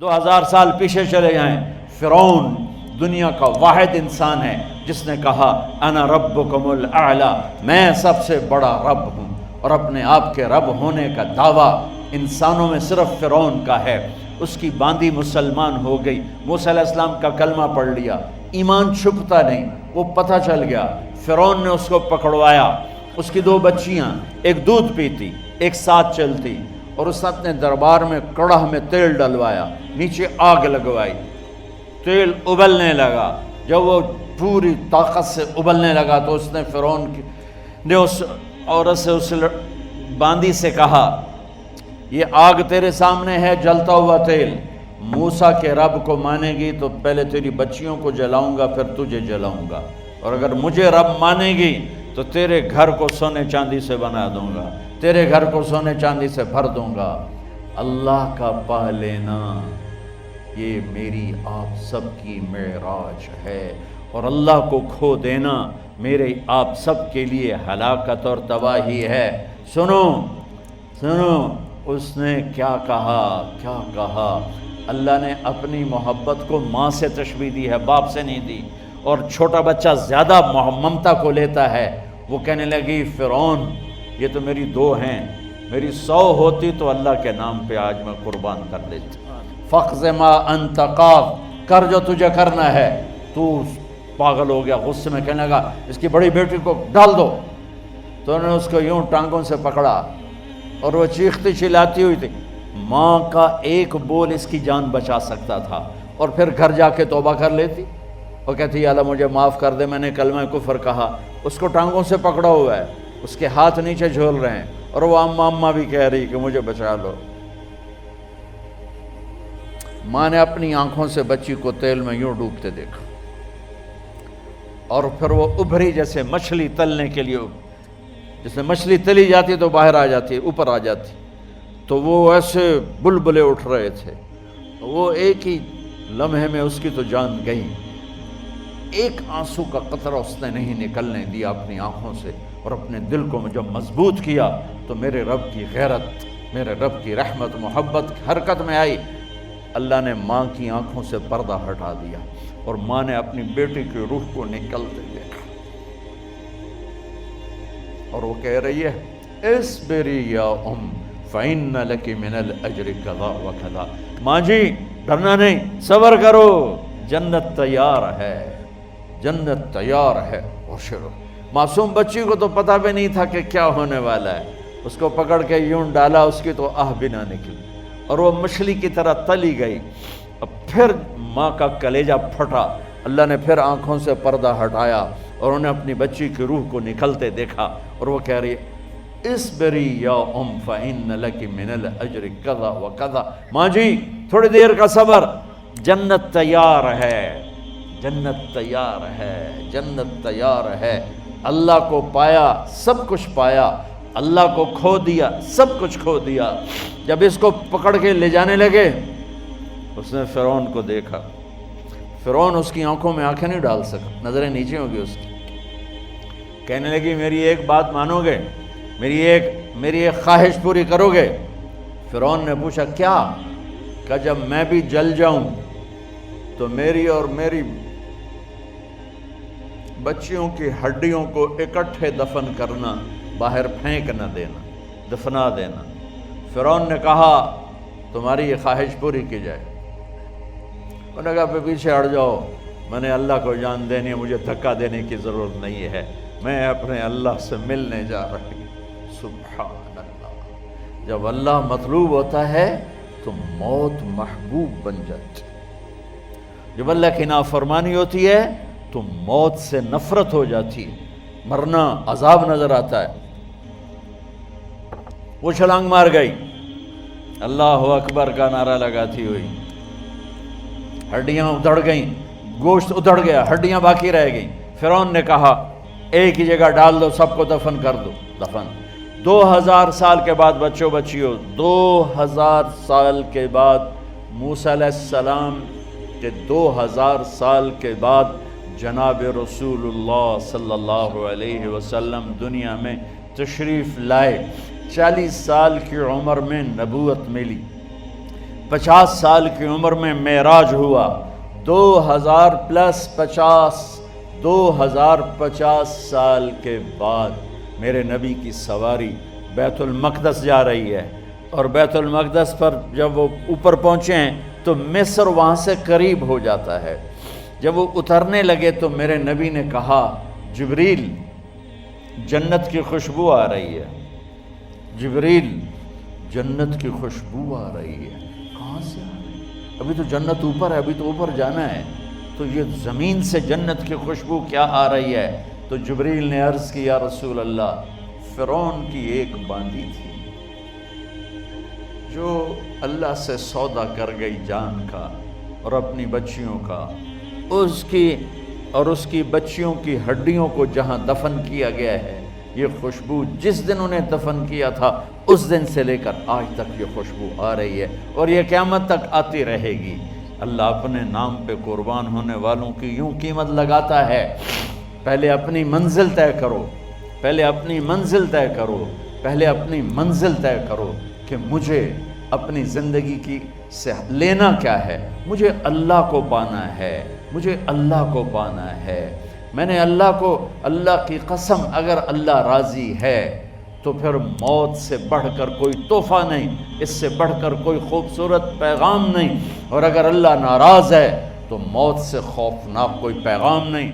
2000 سال پیچھے چلے جائیں، فرعون دنیا کا واحد انسان ہے جس نے کہا انا ربکم الاعلی، میں سب سے بڑا رب ہوں، اور اپنے آپ کے رب ہونے کا دعویٰ انسانوں میں صرف فرعون کا ہے۔ اس کی باندی مسلمان ہو گئی، موسیٰ علیہ السلام کا کلمہ پڑھ لیا، ایمان چھپتا نہیں، وہ پتہ چل گیا۔ فرعون نے اس کو پکڑوایا، اس کی 2 بچیاں، ایک دودھ پیتی ایک ساتھ چلتی، اور اس نے اپنے دربار میں کڑاہ میں تیل ڈلوایا، نیچے آگ لگوائی، تیل ابلنے لگا۔ جب وہ پوری طاقت سے ابلنے لگا تو اس نے فرعون نے اس عورت سے، اس باندی سے کہا یہ آگ تیرے سامنے ہے، جلتا ہوا تیل، موسیٰ کے رب کو مانے گی تو پہلے تیری بچیوں کو جلاؤں گا پھر تجھے جلاؤں گا، اور اگر مجھے رب مانے گی تو تیرے گھر کو سونے چاندی سے بنا دوں گا، تیرے گھر کو سونے چاندی سے بھر دوں گا۔ اللہ کا پا لینا یہ میری آپ سب کی معراج ہے، اور اللہ کو کھو دینا میرے آپ سب کے لیے ہلاکت اور تباہی ہے۔ سنو سنو اس نے کیا کہا۔ اللہ نے اپنی محبت کو ماں سے تشبیہ دی ہے، باپ سے نہیں دی، اور چھوٹا بچہ زیادہ ممتا کو لیتا ہے۔ وہ کہنے لگی فرعون یہ تو میری 2 ہیں، میری 100 ہوتی تو اللہ کے نام پہ آج میں قربان کر دیتی۔ فَقْضِ مَا أَنْتَ قَاضٍ، کر جو تجھے کرنا ہے۔ تو پاگل ہو گیا، غصے میں کہنے لگا اس کی بڑی بیٹی کو ڈال دو۔ تو انہوں نے اس کو یوں ٹانگوں سے پکڑا اور وہ چیختی چلاتی ہوئی تھی۔ ماں کا ایک بول اس کی جان بچا سکتا تھا، اور پھر گھر جا کے توبہ کر لیتی اور کہتی یا اللہ مجھے معاف کر دے، میں نے کلمہ کفر کہا۔ اس کو ٹانگوں سے پکڑا ہوا ہے، اس کے ہاتھ نیچے جھول رہے ہیں، اور وہ اماں بھی کہہ رہی کہ مجھے بچا لو۔ ماں نے اپنی آنکھوں سے بچی کو تیل میں یوں ڈوبتے دیکھا، اور پھر وہ ابھری جیسے مچھلی تلنے کے لیے، جس میں مچھلی تلی جاتی تو باہر آ جاتی، اوپر آ جاتی، تو وہ ایسے بلبلے اٹھ رہے تھے۔ وہ ایک ہی لمحے میں اس کی تو جان گئی، ایک آنسو کا قطرہ اس نے نہیں نکلنے دیا اپنی آنکھوں سے، اور اپنے دل کو جب مضبوط کیا تو میرے رب کی غیرت، میرے رب کی رحمت محبت حرکت میں آئی۔ اللہ نے ماں کی آنکھوں سے پردہ ہٹا دیا، اور ماں نے اپنی بیٹی کی روح کو نکلتے دیکھا، اور وہ کہہ رہی ہے اصبری یا فإن لك من الأجر كذا وكذا، ماں جی ڈرنا نہیں، صبر کرو، جنت تیار ہے، جنت تیار ہے۔ وشرو، معصوم بچی کو تو پتہ بھی نہیں تھا کہ کیا ہونے والا ہے، اس کو پکڑ کے یوں ڈالا، اس کی تو آہ بھی نہ نکلی، اور وہ مچھلی کی طرح تلی گئی۔ اب پھر ماں کا کلیجہ پھٹا، اللہ نے پھر آنکھوں سے پردہ ہٹایا، اور انہیں اپنی بچی کی روح کو نکلتے دیکھا، اور وہ کہہ رہی ہے اصبری یا فإن لك من الأجر كذا وكذا، ماں جی تھوڑی دیر کا صبر، جنت تیار ہے، جنت تیار ہے، جنت تیار ہے۔ اللہ کو پایا سب کچھ پایا، اللہ کو کھو دیا سب کچھ کھو دیا۔ جب اس کو پکڑ کے لے جانے لگے، اس نے فرعون کو دیکھا، فرعون اس کی آنکھوں میں آنکھیں نہیں ڈال سکا، نظریں نیچے ہو گئی اس کی۔ کہنے لگی میری ایک بات مانو گے، میری ایک خواہش پوری کرو گے؟ فرعون نے پوچھا کیا؟ کہ جب میں بھی جل جاؤں تو میری اور میری بچیوں کی ہڈیوں کو اکٹھے دفن کرنا، باہر پھینک نہ دینا، دفنا دینا۔ فرعون نے کہا تمہاری یہ خواہش پوری کی جائے۔ انہوں نے کہا پہ پیچھے ہٹ جاؤ، میں نے اللہ کو جان دینی ہے، مجھے دھکا دینے کی ضرورت نہیں ہے، میں اپنے اللہ سے ملنے جا رہی ہوں۔ سبحان اللہ، جب اللہ مطلوب ہوتا ہے تو موت محبوب بن جاتی، جب اللہ کی نافرمانی ہوتی ہے تو موت سے نفرت ہو جاتی، مرنا عذاب نظر آتا ہے۔ وہ چھلانگ مار گئی، اللہ اکبر کا نعرہ لگاتی ہوئی، ہڈیاں ادھڑ گئیں، گوشت ادھڑ گیا، ہڈیاں باقی رہ گئیں۔ فرعون نے کہا ایک ہی جگہ ڈال دو، سب کو دفن کر دو۔ دفن 2000 سال کے بعد بچوں بچیوں، 2000 سال کے بعد موسیٰ علیہ السلام کے 2000 سال کے بعد جناب رسول اللہ صلی اللہ علیہ وسلم دنیا میں تشریف لائے۔ 40 سال کی عمر میں نبوت ملی، 50 سال کی عمر میں معراج ہوا، 2000 پلس 50 2050 سال کے بعد میرے نبی کی سواری بیت المقدس جا رہی ہے، اور بیت المقدس پر جب وہ اوپر پہنچے ہیں تو مصر وہاں سے قریب ہو جاتا ہے۔ جب وہ اترنے لگے تو میرے نبی نے کہا جبریل جنت کی خوشبو آ رہی ہے، جبریل جنت کی خوشبو آ رہی ہے۔ کہاں سے آ رہی ہے؟ ابھی تو جنت اوپر ہے، ابھی تو اوپر جانا ہے، تو یہ زمین سے جنت کی خوشبو کیا آ رہی ہے؟ تو جبریل نے عرض کی یا رسول اللہ فرعون کی ایک باندی تھی جو اللہ سے سودا کر گئی جان کا اور اپنی بچیوں کا، اس کی بچیوں کی ہڈیوں کو جہاں دفن کیا گیا ہے، یہ خوشبو جس دن انہیں دفن کیا تھا اس دن سے لے کر آج تک یہ خوشبو آ رہی ہے اور یہ قیامت تک آتی رہے گی۔ اللہ اپنے نام پہ قربان ہونے والوں کی یوں قیمت لگاتا ہے، پہلے اپنی منزل طے کرو، پہلے اپنی منزل طے کرو، پہلے اپنی منزل طے کرو کہ مجھے اپنی زندگی کی سے لینا کیا ہے۔ مجھے اللہ کو پانا ہے، مجھے اللہ کو پانا ہے۔ میں نے اللہ کی قسم اگر اللہ راضی ہے تو پھر موت سے بڑھ کر کوئی تحفہ نہیں، اس سے بڑھ کر کوئی خوبصورت پیغام نہیں، اور اگر اللہ ناراض ہے تو موت سے خوفناک کوئی پیغام نہیں۔